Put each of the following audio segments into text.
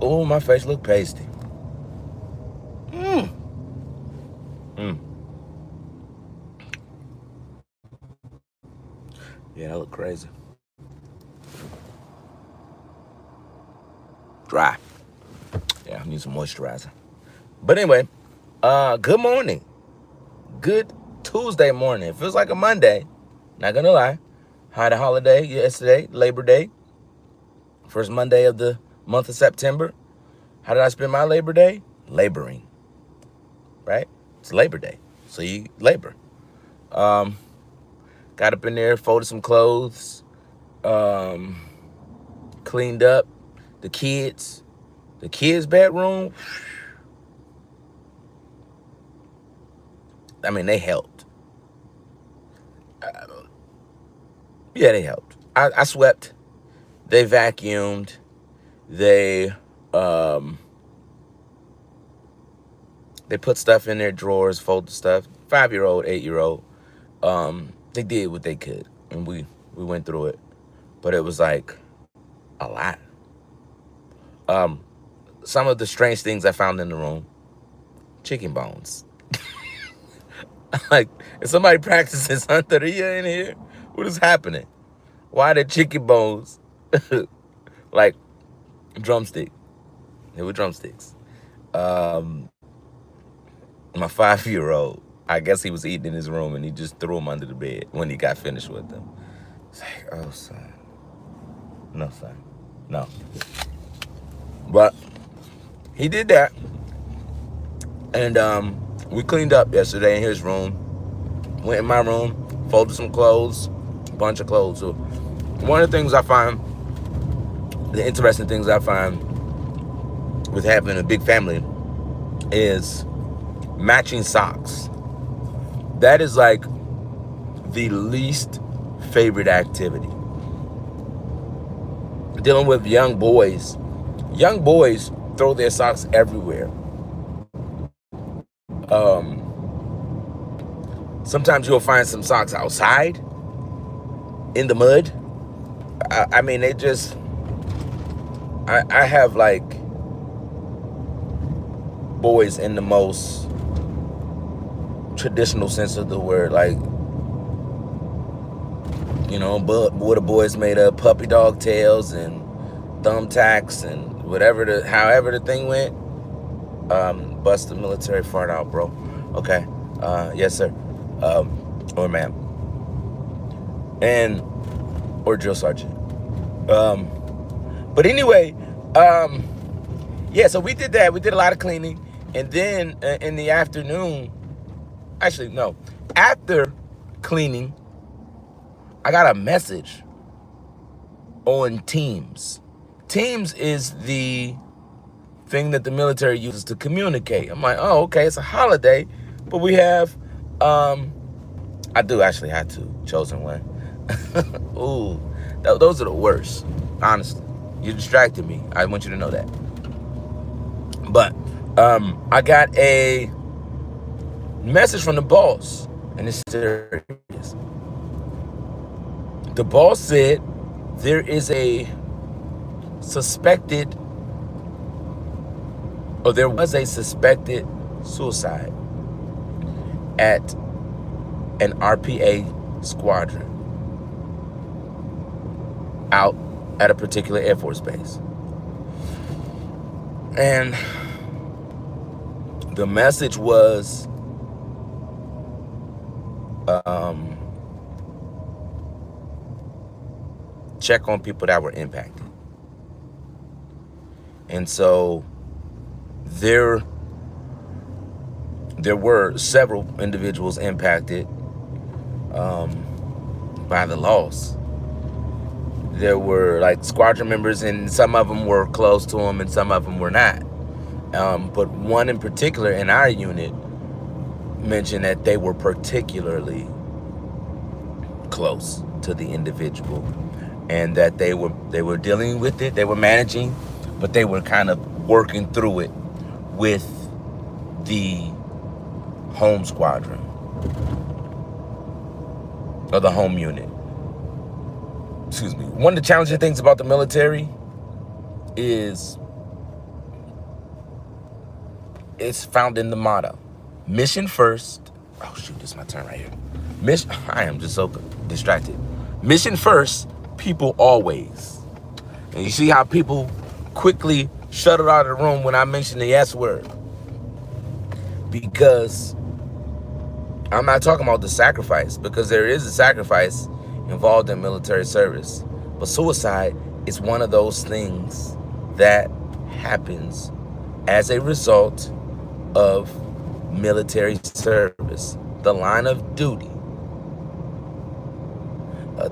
Oh, my face look pasty. Mm. Mm. Yeah, that look crazy. Dry. Yeah, I need some moisturizer. But anyway, good morning. Good Tuesday morning. It feels like a Monday. Not gonna lie. Had a holiday yesterday, Labor Day. First Monday of the month of September. How did I spend my Labor Day? Laboring. Right? It's Labor Day. So you labor. Um, got up in there, folded some clothes, um, cleaned up the kids. The kids' bedroom. I mean, they helped. Yeah, they helped. I swept. They vacuumed. They um they put stuff in their drawers, folded stuff. 5-year-old, 8-year-old. They did what they could, and we went through it. But it was like a lot. Um, some of the strange things I found in the room: chicken bones. Like, is somebody practicing Santeria in here? What is happening? Why the chicken bones? Like drumstick. They were drumsticks. Um, my 5-year-old, I guess he was eating in his room and he just threw them under the bed when he got finished with them. It's like, oh, son. No, son. No. But he did that. And we cleaned up yesterday in his room. Went in my room, folded some clothes, a bunch of clothes. So one of the things I find, the interesting things I find with having a big family is matching socks. That is like the least favorite activity. Dealing with young boys throw their socks everywhere. Sometimes you'll find some socks outside in the mud. I mean, they just, I have like boys in the most traditional sense of the word, like, you know, but what the boys made of puppy dog tails and thumbtacks and however the thing went. Bust the military fart out, bro. Okay. Yes, sir. Or ma'am. And or drill sergeant. But anyway, yeah. So we did that. We did a lot of cleaning, and then in the afternoon, actually no, after cleaning, I got a message on Teams. Teams is the thing that the military uses to communicate. I'm like, oh, okay, it's a holiday, but we have, I do actually have to, chosen one. Ooh, those are the worst, honestly. You distracted me. I want you to know that. But I got a message from the boss, and it's serious. The boss said there is a suspected, or there was a suspected suicide at an RPA squadron out at a particular Air Force base. And the message was, check on people that were impacted. And so there were several individuals impacted by the loss. There were like squadron members, and some of them were close to him and some of them were not. But one in particular in our unit mentioned that they were particularly close to the individual, and that they were dealing with it, they were managing, but they were kind of working through it with the home squadron or the home unit. Excuse me. One of the challenging things about the military is it's found in the motto. Mission first. Oh, shoot, this is my turn right here. Mission, I am just so distracted. Mission first, people always. And you see how people quickly shuttle out of the room when I mention the S word. Because I'm not talking about the sacrifice, because there is a sacrifice involved in military service. But suicide is one of those things that happens as a result of military service, the line of duty.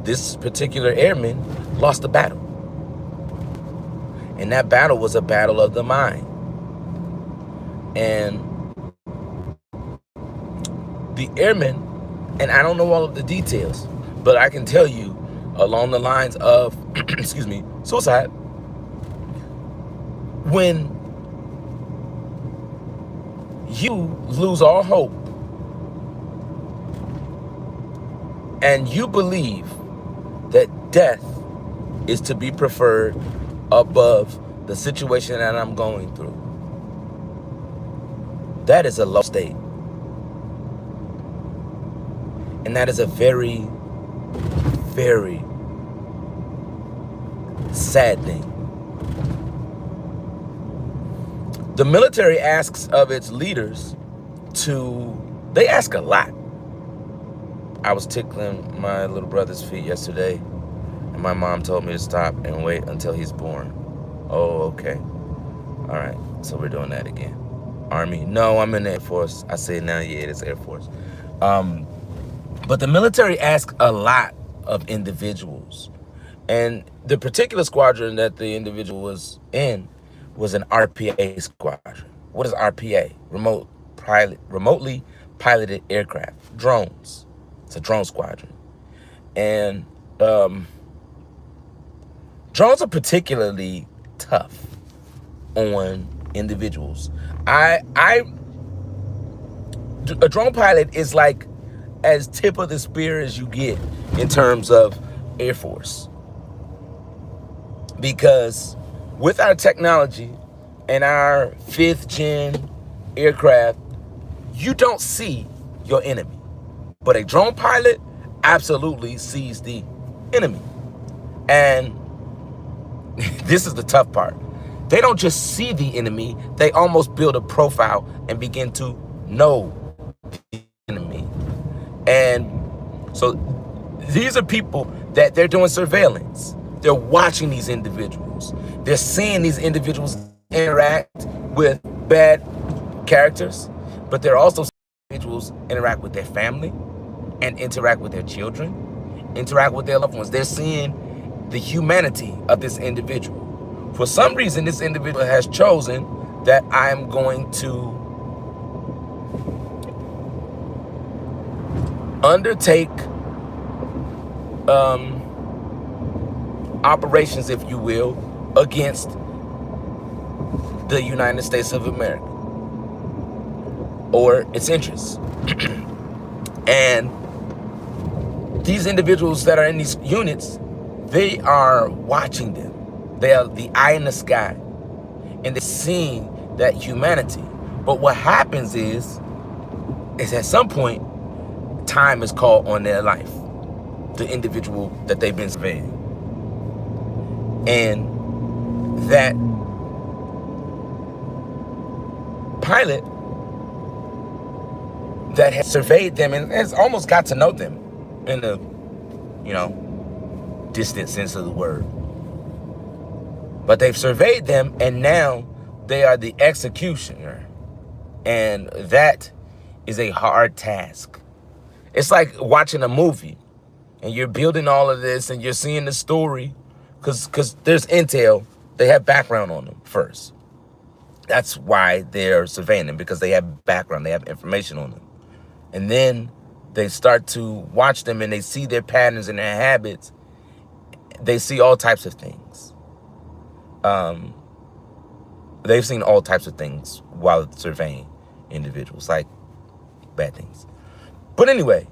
This particular airman lost a battle. And that battle was a battle of the mind. And the airman, and I don't know all of the details, but I can tell you along the lines of, excuse me, suicide, when you lose all hope and you believe that death is to be preferred above the situation that I'm going through, that is a low state. And that is a very, very sad thing. The military asks of its leaders they ask a lot. I was tickling my little brother's feet yesterday, and my mom told me to stop and wait until he's born. Oh, okay. All right, so we're doing that again. Army? No, I'm in the Air Force. I say now, yeah, it's Air Force. But the military asks a lot of individuals. And the particular squadron that the individual was in was an RPA squadron. What is RPA? Remotely piloted aircraft, drones. It's a drone squadron. And drones are particularly tough on individuals. A drone pilot is like as tip of the spear as you get in terms of Air Force. Because with our technology and our 5th gen aircraft, you don't see your enemy. But a drone pilot absolutely sees the enemy. And this is the tough part. They don't just see the enemy, they almost build a profile and begin to know the enemy. And so these are people that they're doing surveillance. They're watching these individuals. They're seeing these individuals interact with bad characters, but they're also seeing individuals interact with their family and interact with their children, interact with their loved ones. They're seeing the humanity of this individual. For some reason, this individual has chosen that I'm going to undertake operations, if you will, against the United States of America or its interests. And these individuals that are in these units, they are watching them. They are the eye in the sky, and they're seeing that humanity. But what happens is at some point, time is called on their life, the individual that they've been surveying. And that pilot that has surveyed them and has almost got to know them in a, distant sense of the word. But they've surveyed them, and now they are the executioner. And that is a hard task. It's like watching a movie, and you're building all of this, and you're seeing the story, because there's intel. They have background on them first. That's why they're surveying them, because they have background, they have information on them. And then they start to watch them, and they see their patterns and their habits. They see all types of things. They've seen all types of things while surveying individuals, like bad things. But anyway,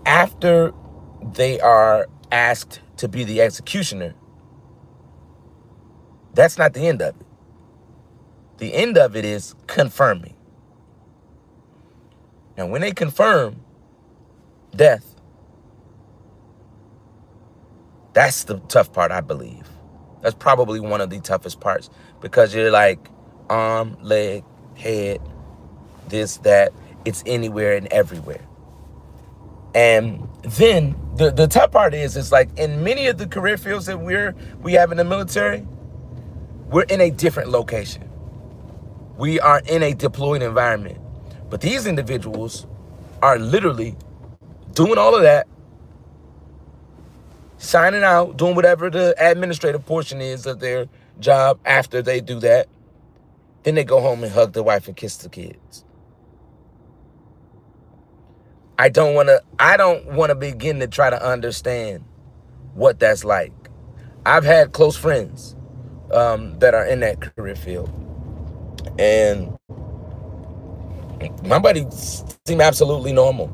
after they are asked to be the executioner, that's not the end of it. The end of it is confirming. And when they confirm death, that's the tough part, I believe. That's probably one of the toughest parts, because you're like arm, leg, head, this, that. It's anywhere and everywhere. And then the tough part is, it's like in many of the career fields that we have in the military, we're in a different location. We are in a deployed environment. But these individuals are literally doing all of that, signing out, doing whatever the administrative portion is of their job. After they do that, then they go home and hug the wife and kiss the kids. I don't want to begin to try to understand what that's like. I've had close friends that are in that career field, and my buddies seem absolutely normal.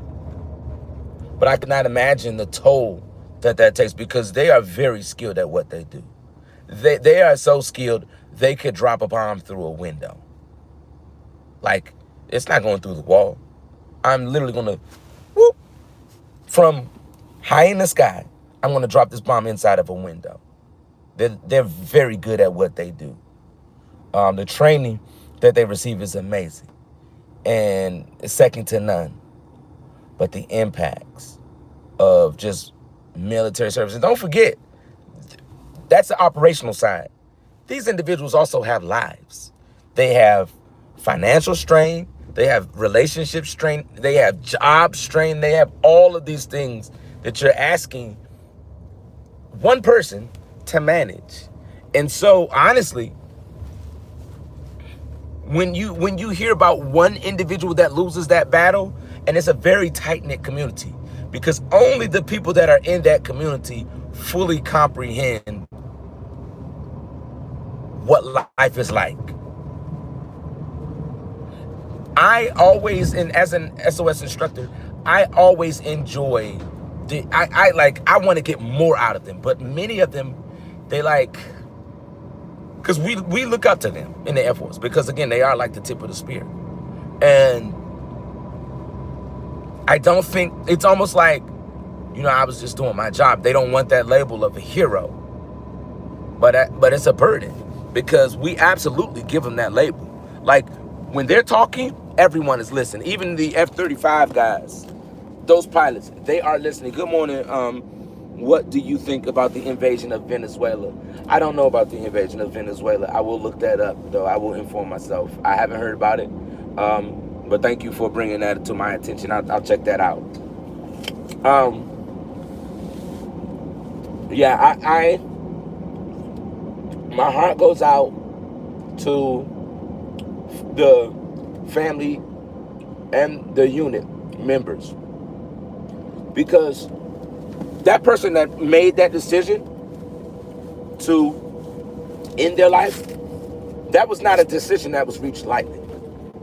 But I cannot imagine the toll that takes, because they are very skilled at what they do. They are so skilled, they could drop a bomb through a window. Like, it's not going through the wall. I'm literally going to, whoop, from high in the sky, I'm going to drop this bomb inside of a window. They're very good at what they do. The training that they receive is amazing, and it's second to none. But the impacts of just military service, and don't forget, that's the operational side. These individuals also have lives. They have financial strain, they have relationship strain, they have job strain, they have all of these things that you're asking one person to manage. And so honestly, when you hear about one individual that loses that battle, and it's a very tight-knit community, because only the people that are in that community fully comprehend what life is like. I always, and as an SOS instructor, I always enjoy I want to get more out of them, but many of them, they like, because we look up to them in the Air Force, because again, they are like the tip of the spear. And I don't think, it's almost like, I was just doing my job. They don't want that label of a hero, but it's a burden, because we absolutely give them that label. Like, when they're talking, everyone is listening. Even the F-35 guys, those pilots, they are listening. Good morning. What do you think about the invasion of Venezuela? I don't know about the invasion of Venezuela. I will look that up, though. I will inform myself. I haven't heard about it. But thank you for bringing that to my attention. I'll check that out. Yeah, my heart goes out to the family and the unit members, because that person that made that decision to end their life, that was not a decision that was reached lightly.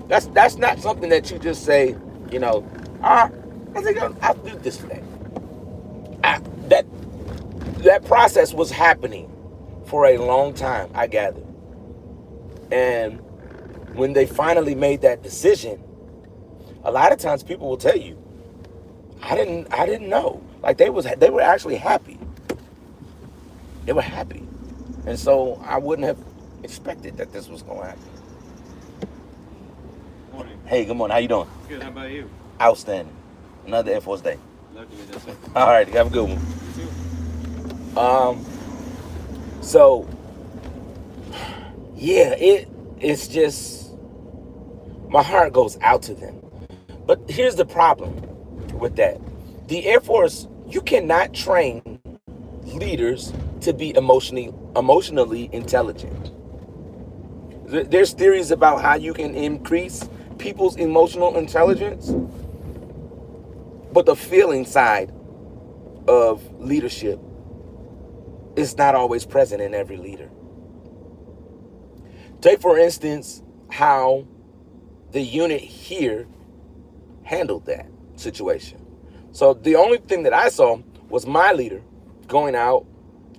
That's not something that you just say, I think I'll do this today. That process was happening for a long time, I gather. And when they finally made that decision, a lot of times people will tell you, I didn't know. Like, they were actually happy. They were happy. And so I wouldn't have expected that this was going to happen. Morning. Hey, good morning. How you doing? Good. How about you? Outstanding. Another Air Force day. Love to be this way. All right, have a good one. You too. So yeah, it's just, my heart goes out to them. But here's the problem with that. The Air Force, you cannot train leaders to be emotionally intelligent. There's theories about how you can increase people's emotional intelligence, but the feeling side of leadership is not always present in every leader. Take, for instance, how the unit here handled that situation. So the only thing that I saw was my leader going out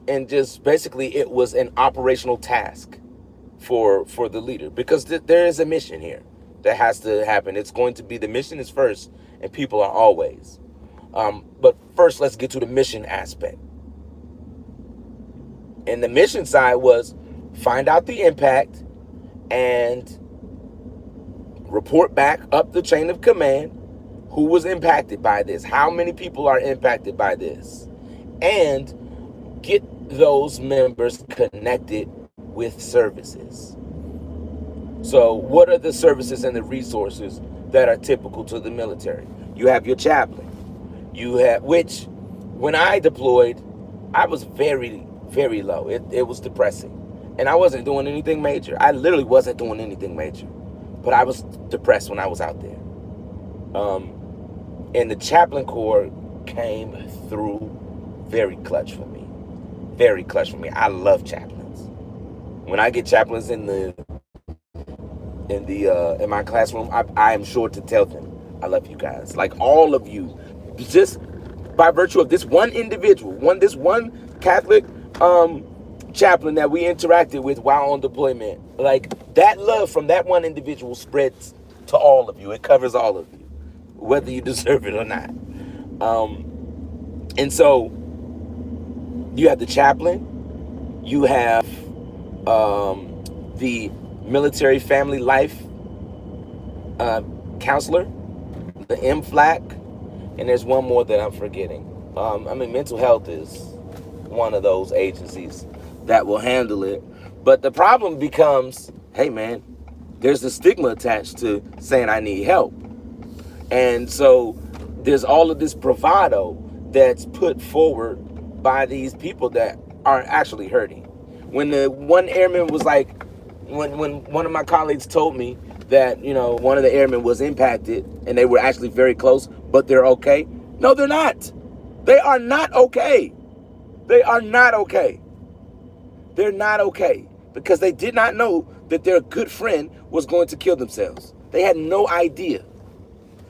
and just basically, it was an operational task. for the leader, because there is a mission here that has to happen. It's going to be, the mission is first, and people are always. But first, let's get to the mission aspect. And the mission side was find out the impact and report back up the chain of command who was impacted by this, how many people are impacted by this, and get those members connected with services. So what are the services and the resources that are typical to the military? You have your chaplain. You have, which when I deployed, I was very, very low. It was depressing. And I wasn't doing anything major. I literally wasn't doing anything major. But I was depressed when I was out there. And the chaplain corps came through very clutch for me. Very clutch for me. I love chaplains. When I get chaplains in my classroom, I am sure to tell them I love you guys. Like all of you, just by virtue of this one individual, this one Catholic chaplain that we interacted with while on deployment. Like that love from that one individual spreads to all of you. It covers all of you, whether you deserve it or not. And so you have the chaplain, you have the military family life counselor, the MFLAC, and there's one more that I'm forgetting. Mental health is one of those agencies that will handle it. But the problem becomes, hey man, there's a stigma attached to saying I need help. And so there's all of this bravado that's put forward by these people that are actually hurting. When the one airman was like, when one of my colleagues told me that, one of the airmen was impacted and they were actually very close, but they're okay. No, they're not. They are not okay. They are not okay. They're not okay because they did not know that their good friend was going to kill themselves. They had no idea.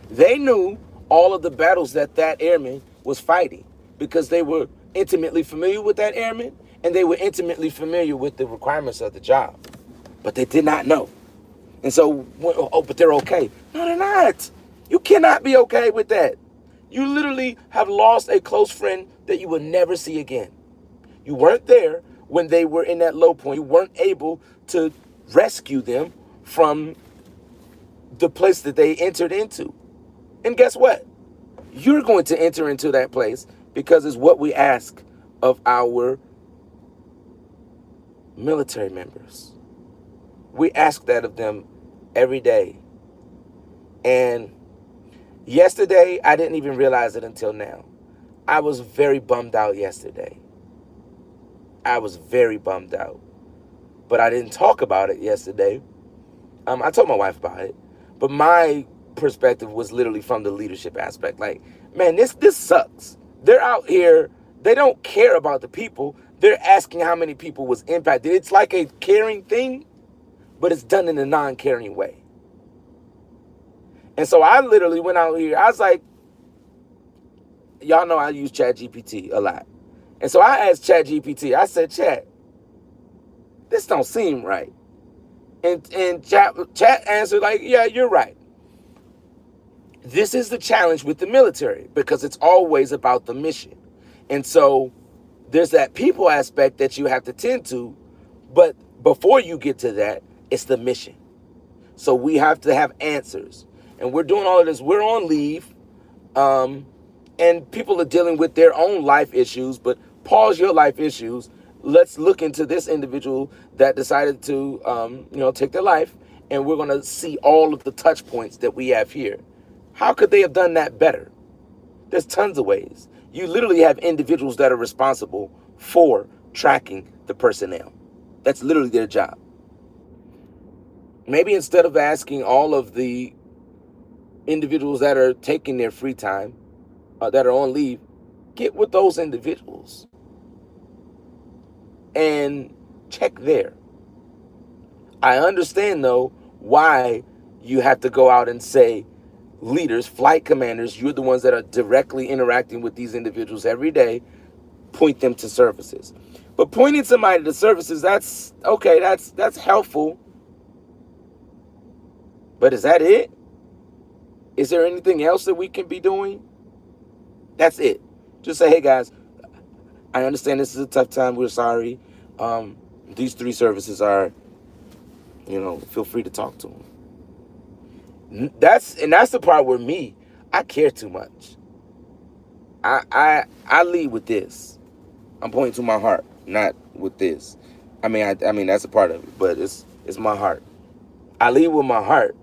They knew all of the battles that airman was fighting because they were intimately familiar with that airman and they were intimately familiar with the requirements of the job. But they did not know. And so, but they're okay. No, they're not. You cannot be okay with that. You literally have lost a close friend that you will never see again. You weren't there when they were in that low point. You weren't able to rescue them from the place that they entered into. And guess what? You're going to enter into that place because it's what we ask of our military members. We ask that of them every day. And yesterday, I didn't even realize it until now. I was very bummed out yesterday. I was very bummed out. But I didn't talk about it yesterday. I told my wife about it. But my perspective was literally from the leadership aspect. Like, man, this sucks. They're out here. They don't care about the people. They're asking how many people was impacted. It's like a caring thing, but it's done in a non-caring way. And so I literally went out here. I was like, y'all know I use ChatGPT a lot. And so I asked ChatGPT, I said, Chat, this don't seem right. And Chat answered like, yeah, you're right. This is the challenge with the military because it's always about the mission. And so there's that people aspect that you have to tend to. But before you get to that, it's the mission. So we have to have answers. And we're doing all of this. We're on leave. And people are dealing with their own life issues. But pause your life issues. Let's look into this individual that decided to, take their life. And we're going to see all of the touch points that we have here. How could they have done that better? There's tons of ways. You literally have individuals that are responsible for tracking the personnel. That's literally their job. Maybe instead of asking all of the individuals that are taking their free time, that are on leave, get with those individuals and check there. I understand, though, why you have to go out and say, leaders, flight commanders, you're the ones that are directly interacting with these individuals every day, point them to services. But pointing somebody to services, that's okay, that's helpful. But is that it? Is there anything else that we can be doing? That's it. Just say, hey guys, I understand this is a tough time. We're sorry. These three services are, feel free to talk to them. That's the part where I care too much. I lead with this. I'm pointing to my heart, not with this. I mean that's a part of it, but it's my heart. I lead with my heart,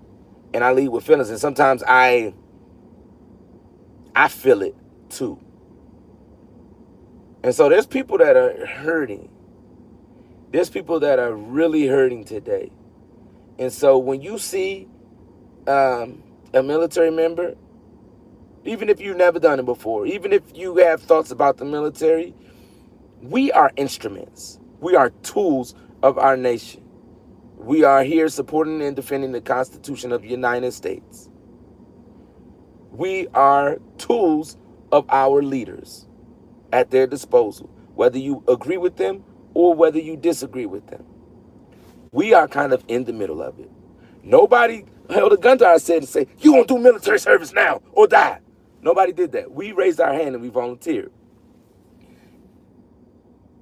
and I lead with feelings, and sometimes I feel it too. And so there's people that are hurting. There's people that are really hurting today. And so when you see a military member, even if you've never done it before, even if you have thoughts about the military, we are instruments. We are tools of our nation. We are here supporting and defending the Constitution of the United States. We are tools of our leaders at their disposal, whether you agree with them or whether you disagree with them. We are kind of in the middle of it. Nobody held a gun to our head and say, you won't do military service now or die. Nobody did that. We raised our hand and we volunteered.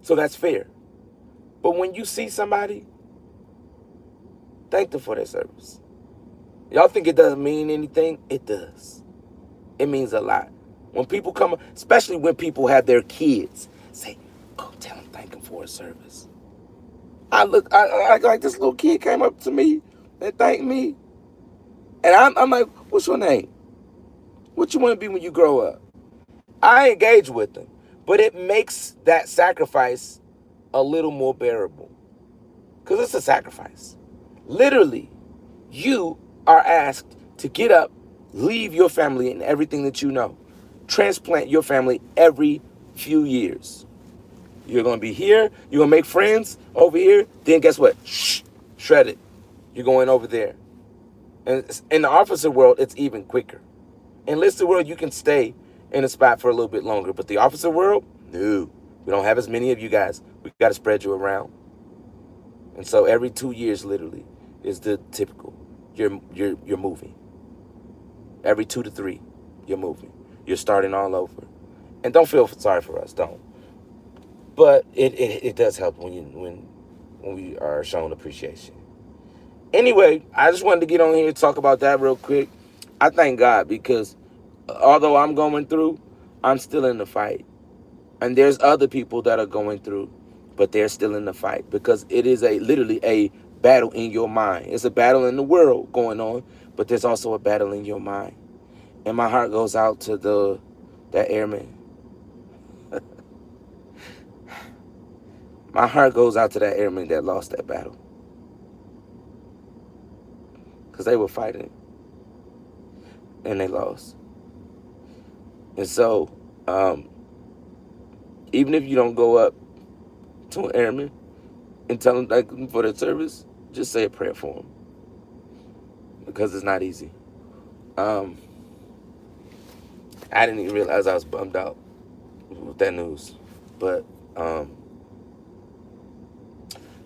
So that's fair. But when you see somebody, thank them for their service. Y'all think it doesn't mean anything? It does. It means a lot. When people come, especially when people have their kids, say, oh, tell them thank them for his service. I like this little kid came up to me and thanked me. And I'm like, what's your name? What you want to be when you grow up? I engage with them. But it makes that sacrifice a little more bearable. Because it's a sacrifice. Literally, you are asked to get up, leave your family and everything that you know. Transplant your family every few years. You're going to be here. You're going to make friends over here. Then guess what? Shred it. You're going over there. And in the officer world, it's even quicker. In enlisted world, you can stay in a spot for a little bit longer. But the officer world, no. We don't have as many of you guys. We got to spread you around. And so every 2 years, literally, is the typical. You're moving. Every 2 to 3, you're moving. You're starting all over. And don't feel sorry for us. Don't. But it does help when we are shown appreciation. Anyway, I just wanted to get on here and talk about that real quick. I thank God because although I'm going through, I'm still in the fight. And there's other people that are going through, but they're still in the fight because it is literally a battle in your mind. It's a battle in the world going on, but there's also a battle in your mind. And my heart goes out to that airman. My heart goes out to that airman that lost that battle. Because they were fighting. And they lost. And so, even if you don't go up to an airman and tell them thank them for their service, just say a prayer for them. Because it's not easy. I didn't even realize I was bummed out with that news. But,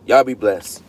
y'all be blessed.